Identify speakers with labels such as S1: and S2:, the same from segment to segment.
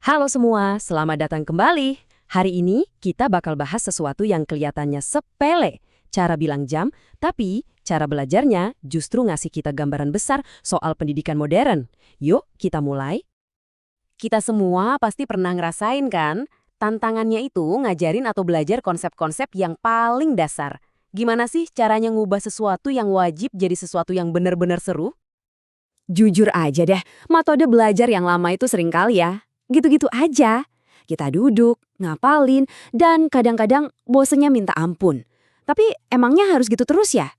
S1: Halo semua, selamat datang kembali. Hari ini kita bakal bahas sesuatu yang kelihatannya sepele, cara bilang jam, tapi cara belajarnya justru ngasih kita gambaran besar soal pendidikan modern. Yuk, kita mulai. Kita semua pasti pernah ngerasain kan? Tantangannya itu ngajarin atau belajar konsep-konsep yang paling dasar. Gimana sih caranya ngubah sesuatu yang wajib jadi sesuatu yang benar-benar seru? Jujur aja deh, metode belajar yang lama itu sering kali ya. Gitu-gitu aja. Kita duduk, ngapalin, dan kadang-kadang bosennya minta ampun. Tapi emangnya harus gitu terus ya?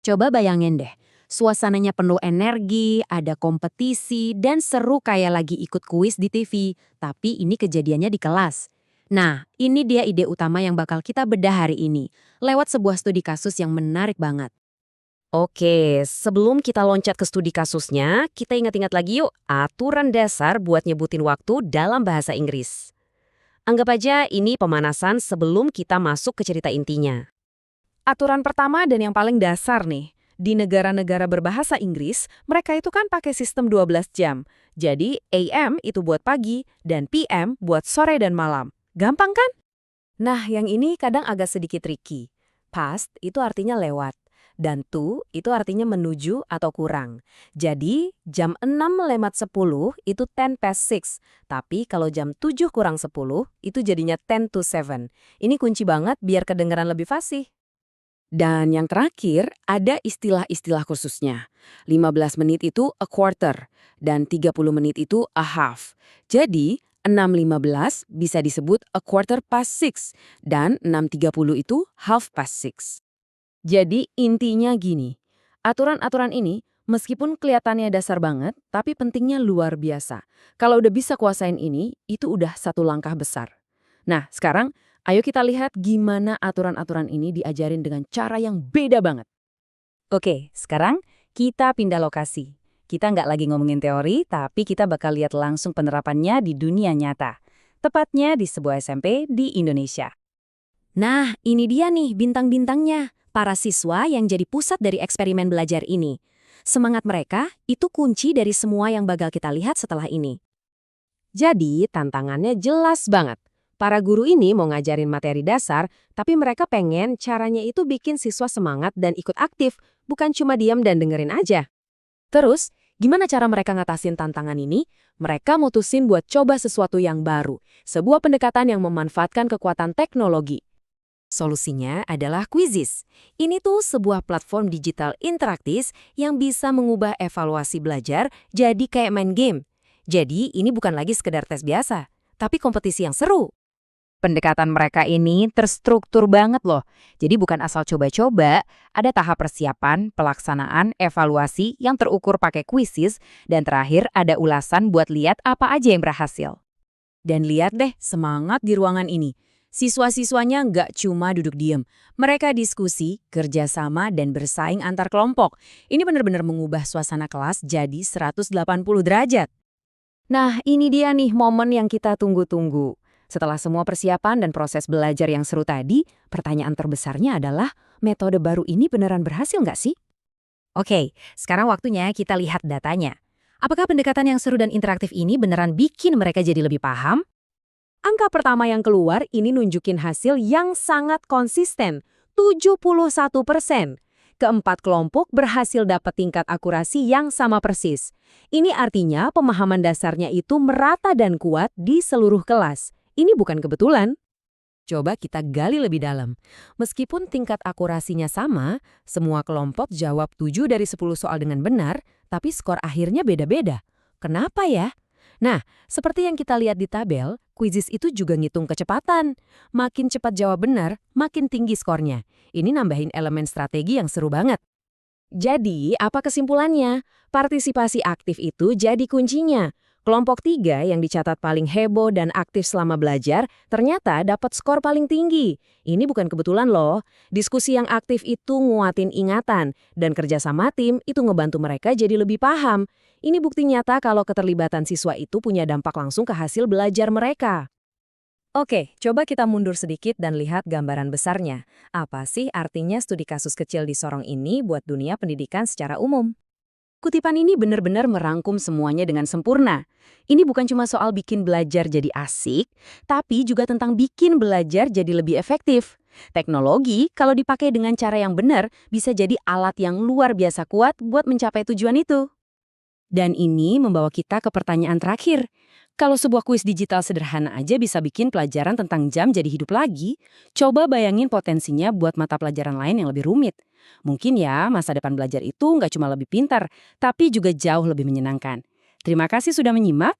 S1: Coba bayangin deh, suasananya penuh energi, ada kompetisi, dan seru kayak lagi ikut kuis di TV. Tapi ini kejadiannya di kelas. Nah, ini dia ide utama yang bakal kita bedah hari ini, lewat sebuah studi kasus yang menarik banget. Oke, sebelum kita loncat ke studi kasusnya, kita ingat-ingat lagi yuk aturan dasar buat nyebutin waktu dalam bahasa Inggris. Anggap aja ini pemanasan sebelum kita masuk ke cerita intinya. Aturan pertama dan yang paling dasar nih, di negara-negara berbahasa Inggris, mereka itu kan pakai sistem 12 jam. Jadi AM itu buat pagi dan PM buat sore dan malam. Gampang kan? Nah, yang ini kadang agak sedikit tricky. Past itu artinya lewat. Dan to itu artinya menuju atau kurang. Jadi, jam 6 lewat 10 itu 10 past 6. Tapi kalau jam 7 kurang 10, itu jadinya 10 to 7. Ini kunci banget biar kedengaran lebih fasih. Dan yang terakhir, ada istilah-istilah khususnya. 15 menit itu a quarter, dan 30 menit itu a half. Jadi, 6.15 bisa disebut a quarter past 6, dan 6.30 itu half past 6. Jadi intinya gini, aturan-aturan ini meskipun kelihatannya dasar banget, tapi pentingnya luar biasa. Kalau udah bisa kuasain ini, itu udah satu langkah besar. Nah, sekarang ayo kita lihat gimana aturan-aturan ini diajarin dengan cara yang beda banget. Oke, sekarang kita pindah lokasi. Kita nggak lagi ngomongin teori, tapi kita bakal lihat langsung penerapannya di dunia nyata. Tepatnya di sebuah SMP di Indonesia. Nah, ini dia nih bintang-bintangnya. Para siswa yang jadi pusat dari eksperimen belajar ini. Semangat mereka itu kunci dari semua yang bakal kita lihat setelah ini. Jadi, tantangannya jelas banget. Para guru ini mau ngajarin materi dasar, tapi mereka pengen caranya itu bikin siswa semangat dan ikut aktif, bukan cuma diam dan dengerin aja. Terus, gimana cara mereka ngatasin tantangan ini? Mereka mutusin buat coba sesuatu yang baru, sebuah pendekatan yang memanfaatkan kekuatan teknologi. Solusinya adalah Quizizz. Ini tuh sebuah platform digital interaktif yang bisa mengubah evaluasi belajar jadi kayak main game. Jadi ini bukan lagi sekedar tes biasa, tapi kompetisi yang seru. Pendekatan mereka ini terstruktur banget loh. Jadi bukan asal coba-coba, ada tahap persiapan, pelaksanaan, evaluasi yang terukur pakai Quizizz, dan terakhir ada ulasan buat lihat apa aja yang berhasil. Dan lihat deh semangat di ruangan ini. Siswa-siswanya nggak cuma duduk diem. Mereka diskusi, kerjasama, dan bersaing antar kelompok. Ini benar-benar mengubah suasana kelas jadi 180 derajat. Nah, ini dia nih momen yang kita tunggu-tunggu. Setelah semua persiapan dan proses belajar yang seru tadi, pertanyaan terbesarnya adalah, metode baru ini beneran berhasil nggak sih? Oke, sekarang waktunya kita lihat datanya. Apakah pendekatan yang seru dan interaktif ini beneran bikin mereka jadi lebih paham? Angka pertama yang keluar ini nunjukin hasil yang sangat konsisten, 71%. Keempat kelompok berhasil dapat tingkat akurasi yang sama persis. Ini artinya pemahaman dasarnya itu merata dan kuat di seluruh kelas. Ini bukan kebetulan. Coba kita gali lebih dalam. Meskipun tingkat akurasinya sama, semua kelompok jawab 7 dari 10 soal dengan benar, tapi skor akhirnya beda-beda. Kenapa ya? Nah, seperti yang kita lihat di tabel, Quizizz itu juga ngitung kecepatan. Makin cepat jawab benar, makin tinggi skornya. Ini nambahin elemen strategi yang seru banget. Jadi, apa kesimpulannya? Partisipasi aktif itu jadi kuncinya. Kelompok 3 yang dicatat paling heboh dan aktif selama belajar ternyata dapat skor paling tinggi. Ini bukan kebetulan loh. Diskusi yang aktif itu nguatin ingatan, dan kerjasama tim itu ngebantu mereka jadi lebih paham. Ini bukti nyata kalau keterlibatan siswa itu punya dampak langsung ke hasil belajar mereka. Oke, coba kita mundur sedikit dan lihat gambaran besarnya. Apa sih artinya studi kasus kecil di Sorong ini buat dunia pendidikan secara umum? Kutipan ini benar-benar merangkum semuanya dengan sempurna. Ini bukan cuma soal bikin belajar jadi asik, tapi juga tentang bikin belajar jadi lebih efektif. Teknologi, kalau dipakai dengan cara yang benar, bisa jadi alat yang luar biasa kuat buat mencapai tujuan itu.
S2: Dan ini membawa kita ke pertanyaan terakhir. Kalau sebuah kuis digital sederhana aja bisa bikin pelajaran tentang jam jadi hidup lagi, coba bayangin potensinya buat mata pelajaran lain yang lebih rumit. Mungkin ya, masa depan belajar itu nggak cuma lebih pintar, tapi juga jauh lebih menyenangkan. Terima kasih sudah menyimak.